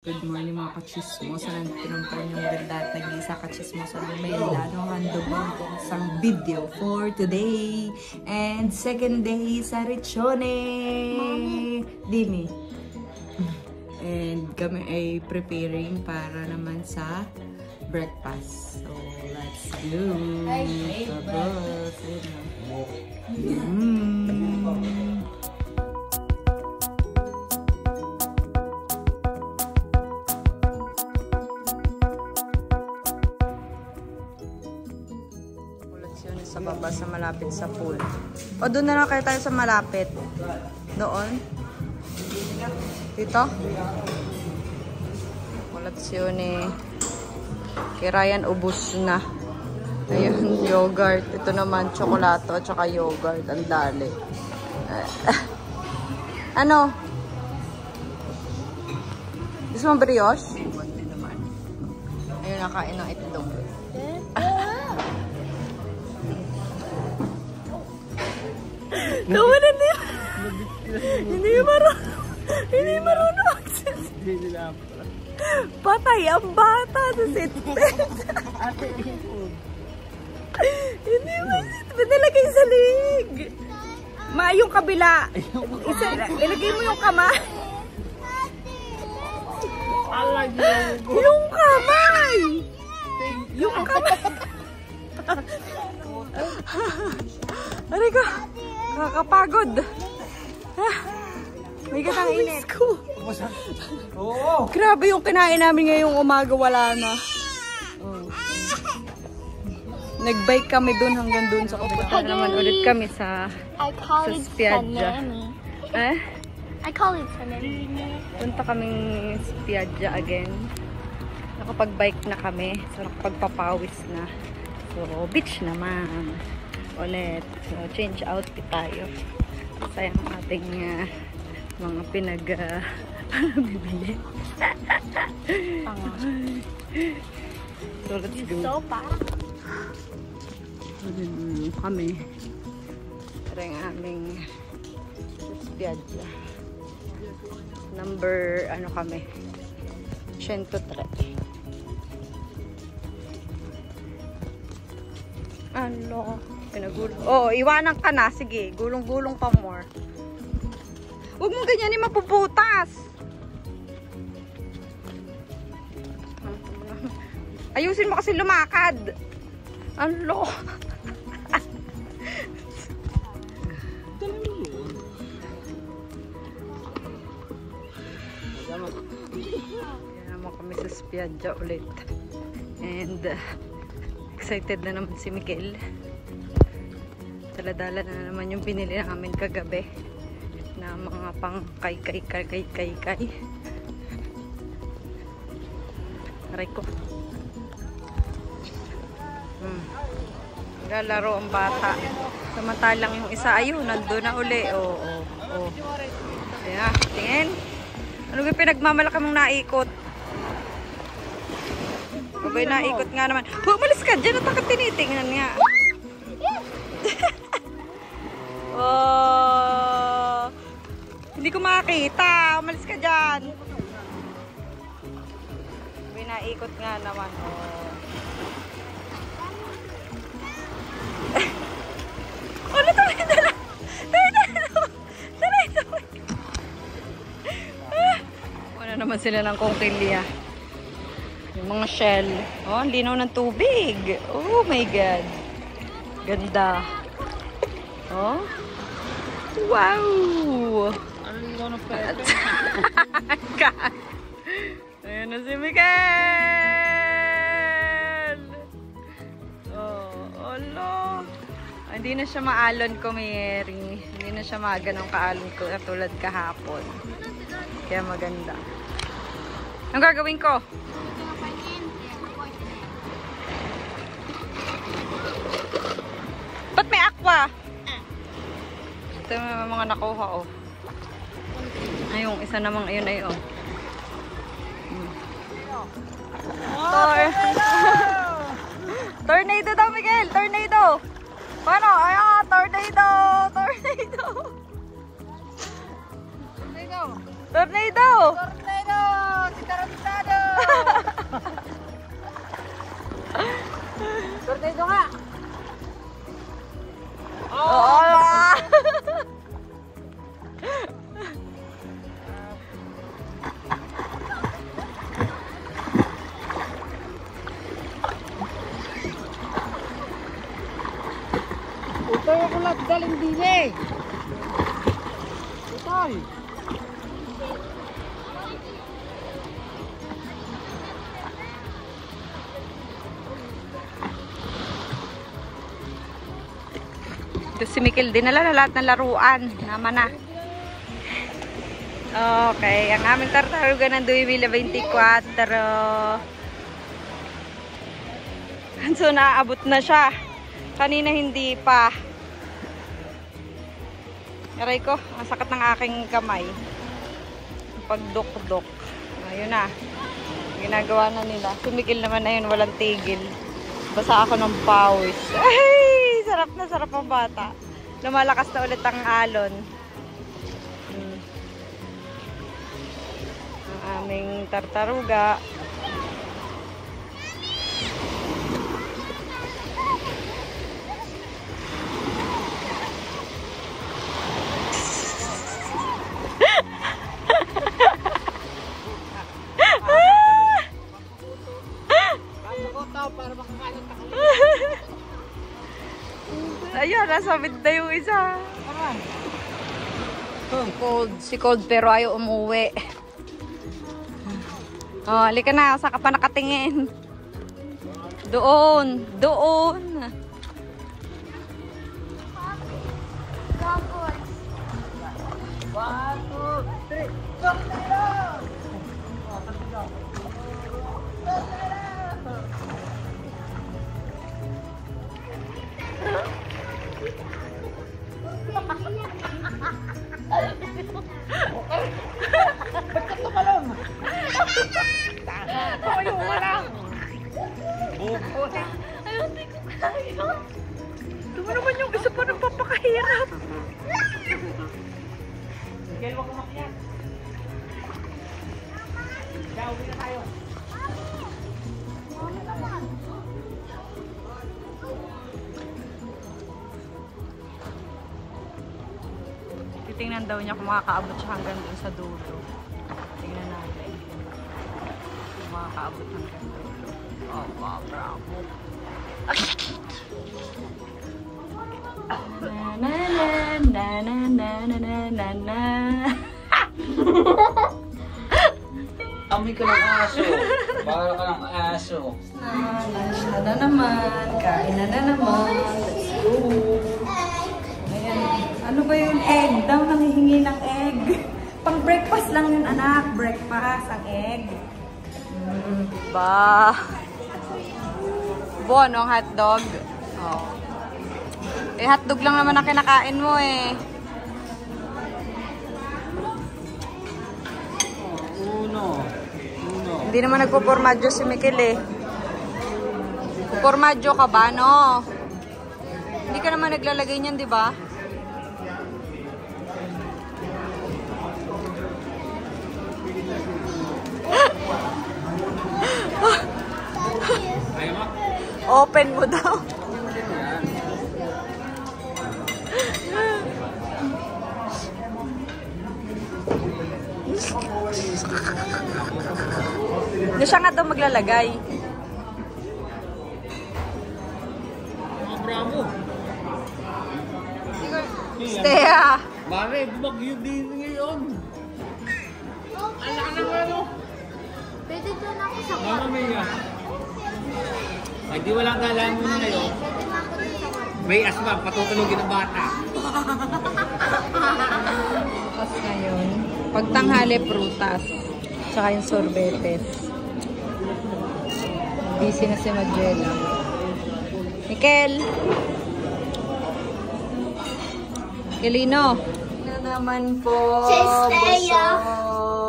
Good morning mga kachismosa. Nandito naman po yung ganda at nag-iisa kachismosa ng Maylano. Handog po isang video for today. And second day sa Riccione. Dimi. And kami ay preparing para naman sa breakfast. So let's go. Sa baba, sa malapit sa pool. O, doon na lang kayo tayo sa malapit. Doon. Dito. Kolasyone. Kay Ryan, ubus na. Ayun, yogurt. Ito naman, tsokolato at saka yogurt. Ang dali. Ano? Gusto mo brioche? Ayun, nakain ng itlog. Kawalan niya. Hindi marunong. Patay ang bata sa seatbelt. Hindi mo nilagay sa lig. Yung kabila. Ilagay mo yung kamay. Yung kamay. Yung kamay. Aray ka. Kakapagod. May katang init. Grabe yung kinain namin ngayong umaga, wala na. Nag-bike kami dun hanggang dun sa kapitán naman ulit kami sa Spiaggia. I call it Sanemi. Punta kaming Spiaggia again. Nakapag-bike na kami. So nakapagpapawis na. So beach naman. Ulit. So, change outfit tayo. Sayang ating mga bibili. So, let's go. So far. Kami. Ito yung aming Spiaggia. Number, ano kami? 103. Ano? Oh, iwanan ka na. Sige, gulong-gulong pa more. Huwag mong ganyan, mapuputas. Ayusin mo kasi lumakad. Ano? Yan naman kami sa Spiaggia ulit. And excited na naman si Miguel. Dala-dala na naman yung binili namin kagabi na mga pang kay. Aray ko. Lalaro ang bata. Samantalang yung isa, ayun, nandun na uli. Oo. Ayan, tingin. Ano ba pinagmamalaki mong naikot? Babay, naikot nga naman. Umalis ka dyan at ako tinitingnan nga. Oh, hindi ko makakita. Umalis ka dyan. Binaikot nga naman. Oh. Ano ito? Wala naman sila ng kongkilya. Yung mga shell. Oh, linaw ng tubig. Oh my God. Ganda. Oh. Wow! Ayan na si Miguel! Oh, olo! Hindi na siya maalon kumiri. Hindi na siya ganong kaalon ko tulad kahapon. Kaya maganda. Anong gagawin ko? Ba't may aqua? Ito yung mga nakuha, oh. Ay, yung isa namang ayun ay, oh. Tornado daw, Miguel! Tornado! Paano? Ayan, tornado! Tornado! Tornado! Tornado! Tornado! Si Karon Dapat daling dili. Total. Ito si Mikil, dinala na lahat ng laruan. Naman na. Okay, ang aming tartaruga ng 2024. So, naaabot na siya. Kanina hindi pa. Aray ko, ang sakit ng aking kamay. Pagdok-dok. Ayun na. Ginagawa na nila. Sumikil naman na yun, walang tigil. Basa ako ng pawis. Ay, sarap na sarap ang bata. Lumalakas na ulit ang alon. Ang aming tartaruga. Ayun, nasa mid na yung isa. Cold. Si Cold pero ayaw umuwi. Oh, halika na. Saan ka pa nakatingin? Doon. Doon. Ito naman yung isa pa ng papakahirap. Miguel, wag umakyat. Uwi na tayo. Titingnan daw niya kung makakaabot siya hanggang doon sa dulo. Tingnan natin. Kung makakaabot hanggang dulo. Oh, wow, bravo. Na na na na na na na na. Amoy ka ng aso. Para ka ng aso. Lunch na naman. Kain na naman. Let's go. Ayan. Ano ba yung egg? Daw nangihingi ng egg. Pang breakfast lang yun, anak. Breakfast, ang egg. Ba. Buwan, ang hotdog. Oh. Eh, hotdog lang naman ang kinakain mo eh. Uno. Hindi naman nagpo-formadyo si Mikil eh. Formadyo ka ba, no? Hindi ka naman naglalagay niyan, di ba? Open mo daw. Na siya nga daw maglalagay. Bravo. Stea. Mare, bagyo din ngayon. Ala ka naman ano? Pwede doon ako sa Mama Mia. Ay, di walang galaan mo na ngayon. Pwede na ako doon sa May asma, patutulogin ng bata. Tapos ngayon, pagtanghali prutas. Tsaka yung sorbetes. Busy na si Magdela. Mikel! Galino! Na naman po. Si Stea.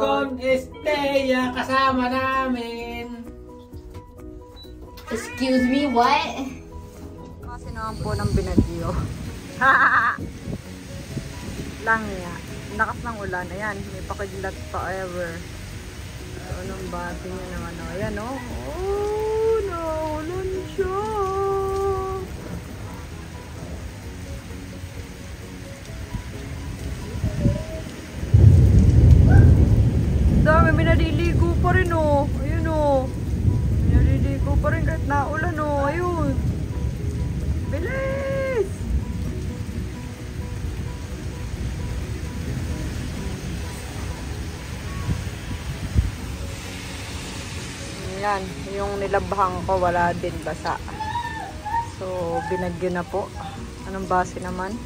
Con Estea, kasama namin. Excuse me, what? Kasi naman po ng binagyo. Lang ya. Lakas ng ulan. Ayan, may pakidlat forever. Anong bati niya naman. Ayan o. Oh, naulan siya. Dami, may naliligo pa rin o. Ayun o. May naliligo pa rin kahit naulan o. Ayun. Bilis! Yan, yung nilabhang ko wala din basa. So, binagyo na po. Anong base naman?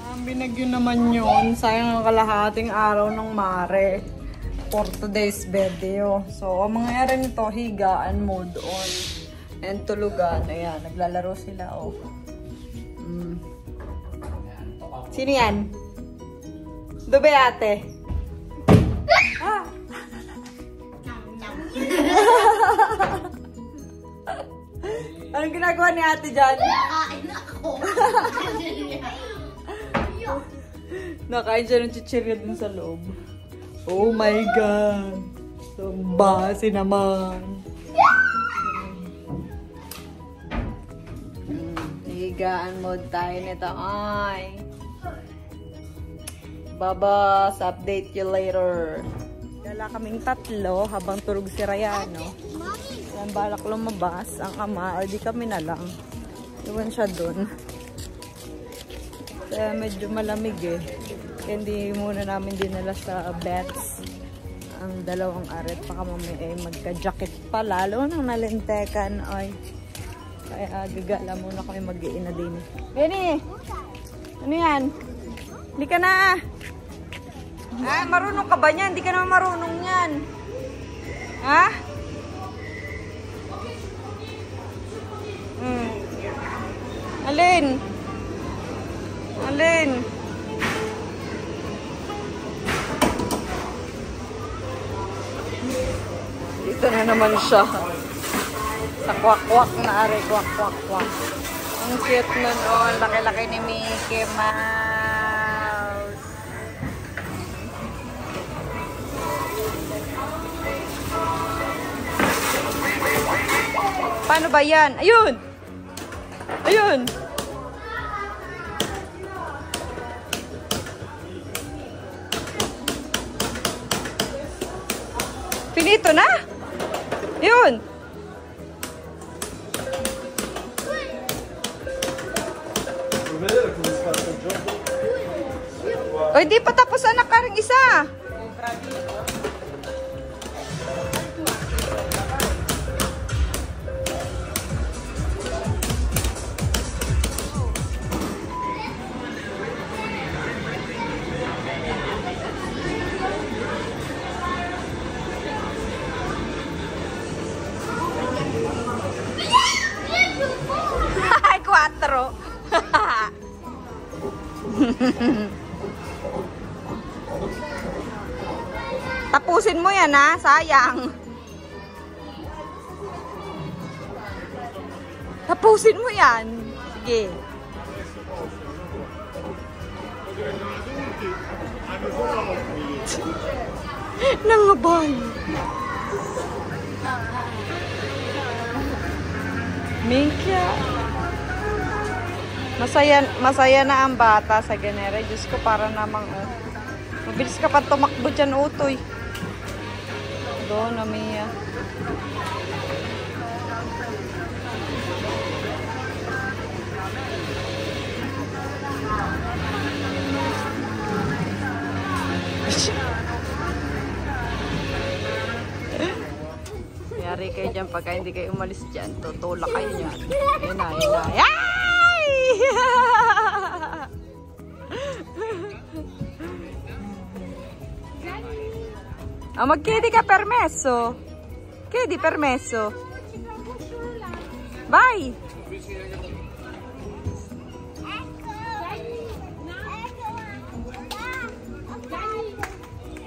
Ang binagyo naman yun. Sayang ang kalahating araw ng mare. For today's video. So, ang mangyayari nito, higaan mode on. And tulugan. Ayan, naglalaro sila, oh. Sino yan? Dube ate? Ah! Anong ginagawa ni ate dyan? Nakain ako. Nakain siya ng chichirya dun sa loob. Oh my God! So, base naman. Higaan mode tayo nito. Ay! Babas, update you later. Dala kaming tatlo habang tulog si Rayano. Ang balak lumabas ang ama, o di kami na lang. Iwan siya dun. Kaya medyo malamig eh. Kaya hindi muna namin dinala sa beds ang dalawang aret. Baka mamaya ay magka-jacket pa. Lalo nang nalintekan. Ay. Kaya gagala muna kami mag-iina din. Benny! Ano yan? Hindi ka na! Ah, marunong ka ba niyan? Hindi ka naman marunong yan. Ha? Alin? Alin? Dito na naman siya. Sa kwak-kwak na are. Kwak-kwak-kwak. Ang cute nun. Oh, ang laki-laki ni Mickey Mouse. Paano ba yan? Ayun! Ayun! Finito na? Ayun! O, hindi pa tapos anak karing isa. Ay, 4. Tapusin mo yan ha, sayang. Tapusin mo yan. Sige. Nangabay. Mika. Masaya na ang bata sa ganere. Diyos ko, para namang mabilis ka pa tumakbo dyan, utoy. Doon, Mia. Yari kayo dyan pagka hindi kayo umalis dyan. Tutulak kayo dyan. Ayun na, ayun na. Ay! Oh, mag-kedi ka permesso. Kedi permesso. Bye!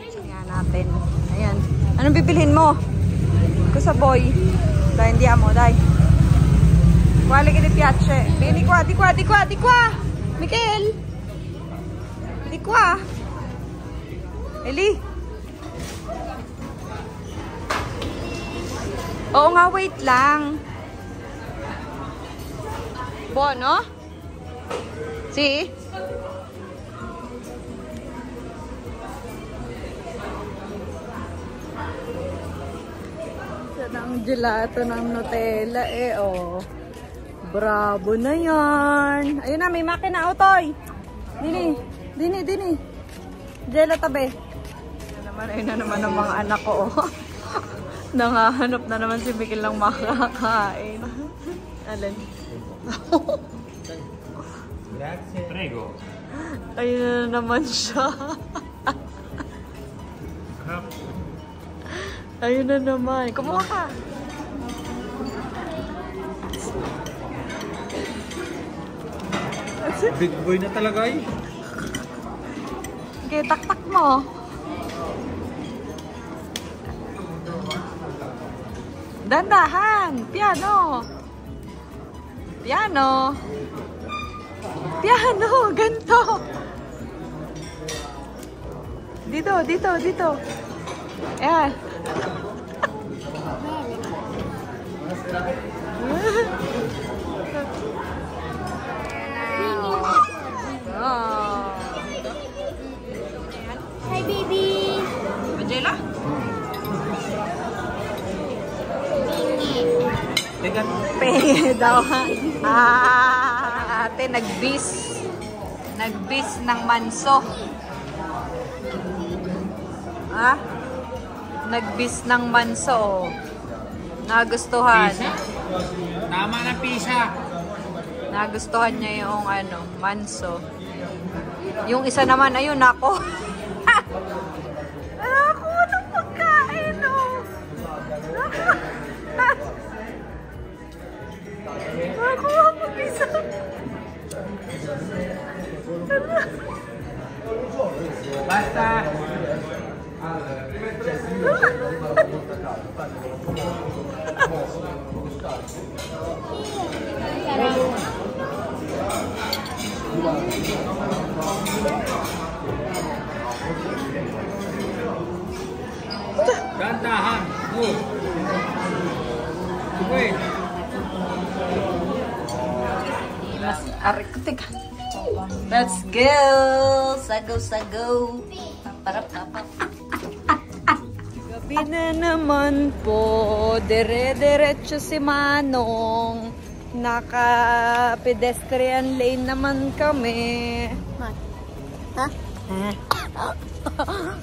Tingnan natin. Ayan. Anong bibilhin mo? Cosa vuoi? Dai, andiamo, dai. Quale che ti piace? Vieni qua, di qua, di qua, di qua. Michele. Di qua. E lì. Oo nga, wait lang. Buono? Si? Ang gelato ng Nutella eh, oh. Bravo na yan. Ayun na, may makina, Otoy. Dini, dini, dini. Gelato tabi. Ayun na naman ang mga anak ko, oh. Nangahanap na naman si Mikil ng makakain. Alin? Prego. Ayun na naman siya. Ayun na naman. Kumuha ka. Big boy na talaga eh. Okay, tak-tak mo. Dandahan. Piano. Piano. Piano. Ganto. Dito, dito, dito. Ayan. Oh. Hi, baby. Angela? Teka. Pengi daw. Ah, ate nagbis. Nagbis ng manso. Ah? Nagbis ng manso. Nagustuhan. Pisa? Tama na pisa. Nagustuhan niya yung ano, manso. Yung isa naman, ayun, ako. Ako, anong pagkain, oh. Ako, mag-isa. Basta. Gandahan. Move. Wait. Mas arikutik. Let's go! Sago, sago. Parap-parap. Gabi na naman po. Dire-diretso si Manong. Naka-pedestrian lane naman kami. Ha?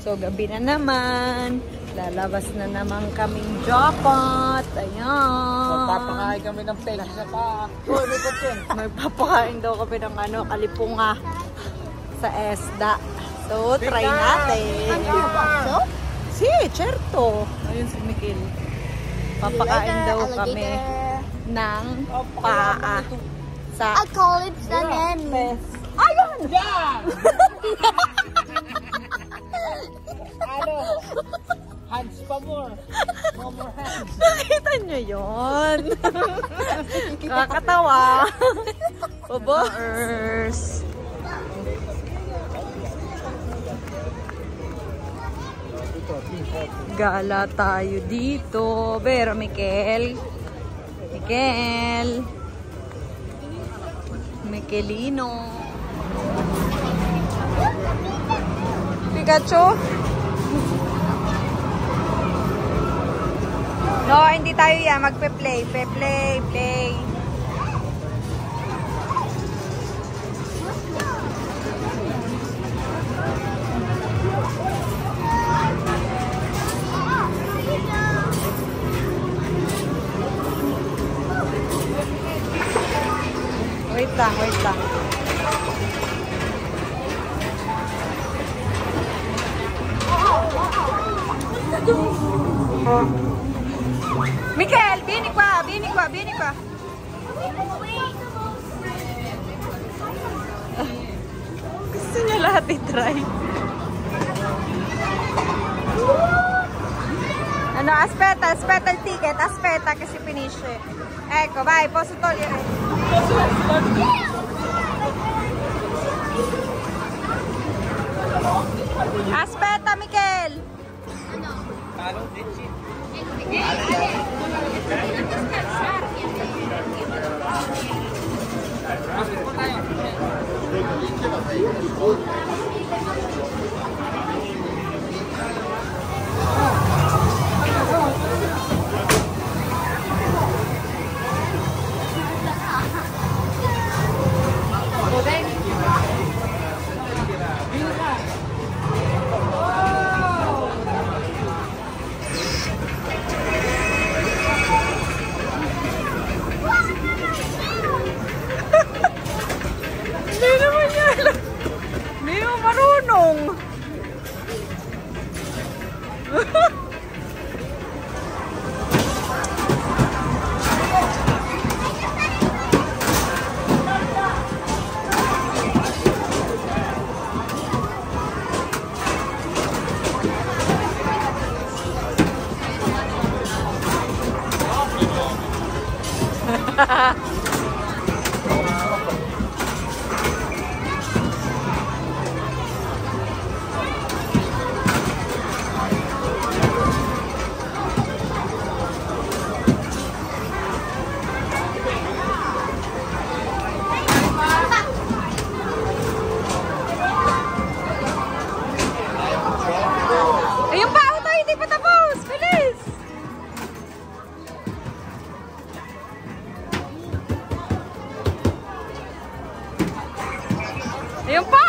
So, gabi na naman. Lalabas na naman kaming jackpot. Ayan. Magpapakain kami ng peg sa pa. Magpapakain daw kami ng ano, kalipunga sa ESDA. So, try natin. So? Si, certo. Ayun si Mikil. Papakain daw kami ng paa sa I call it salmon. ayun! Yan! Ano? Hands pa more. More hands. Nakita nyo yun? Kakatawa. Babaers. Gala tayo dito. Pero Mikel. Mikel. Mikelino. Pikachu. No, hindi tayo yan. Magpe-play. Play. Wait lang. Mikel, vieni qua. Gusto niya lahat i-try. Ano, aspetta il ticket, aspetta che si finisce. Ecco, vai, posso togliere. Aspetta, Mikel. Talo, Ditchi. Pasok po tayo. Ayun pa, ito, hindi pa tapos. Bilis! Ayun pa!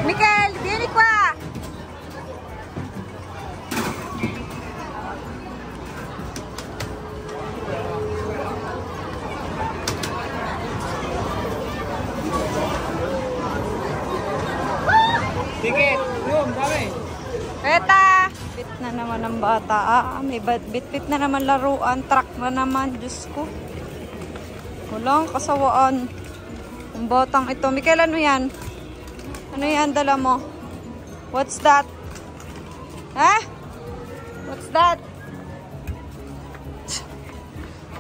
Mikel, vieni qua! Ticket! Yun, dami! Eta! Bit na naman ang bata. May bit-bit na naman laruan. Truck na naman. Diyos ko. Walang kasawaan. Ang batang ito. Mikel, ano yan? Ano yan dala mo? What's that? Ha? What's that?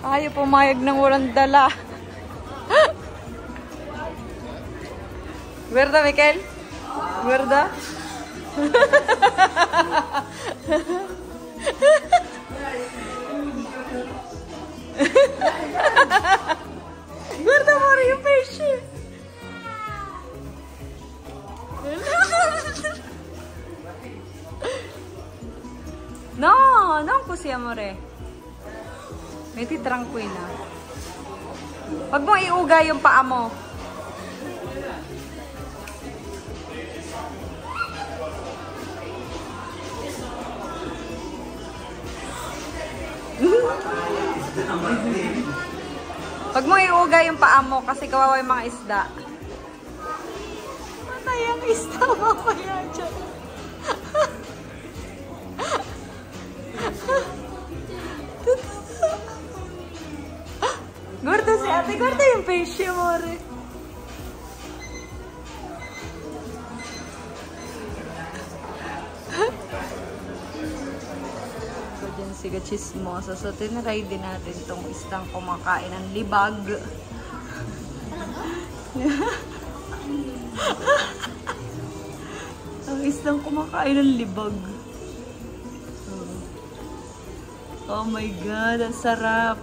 Ayaw pumayag ng walang dala. Verda, Mikel? Verda? Guarda mo rin yung pesce. No, non così amore. Metti tranquilla. Wag mo iuga yung paa mo. Wag mo iuga yung paa mo kasi kawawa yung mga isda. Patay ang isda mamaya dyan. Guarda si ate, guarda yung pesce, amore. Diyan si Chismosa. So, tinry din natin itong isdang kumakain ng libag. Ang isdang kumakain ng libag. Oh my God, ang sarap.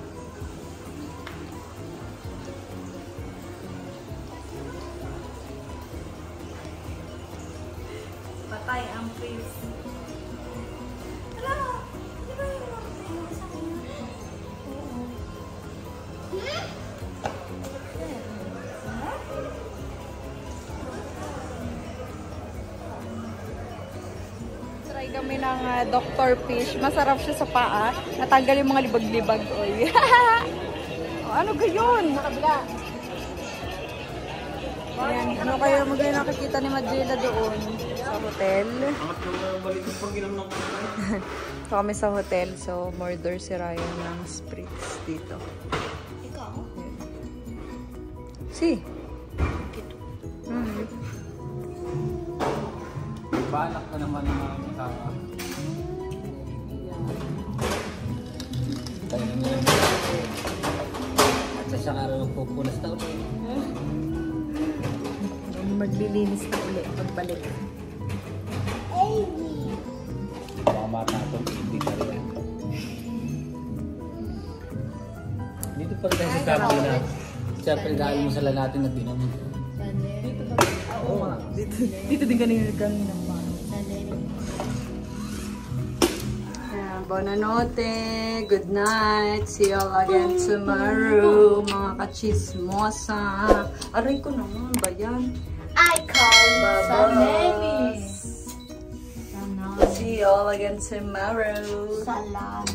Patay ang face. Try kami ng Dr. Fish. Masarap siya sa paa. Natanggal yung mga libag-libag. Oy. Oh, ano gayon? Nakabila. Ayan, ano kayo magayon nakikita ni Madrila doon sa hotel? So kami sa hotel. So murder si Ryan ng spritz dito. Ikaw? Si. Balak na naman ng mga kasama. Tayo na yun. At sa siyang araw magpupunas na ulit. Maglilinis na ulit pagbalik. Mga bata itong hindi ka rin. Dito pa rin sa sabi na siyempre dahil mo sala natin na dinamon. Oo nga. Dito din kanina ng mga. Buonanotte. Good night. See you all again tomorrow. Mga kachismosa. Aray ko naman ba yan? I call Bye-bye. See you all again tomorrow. Salam.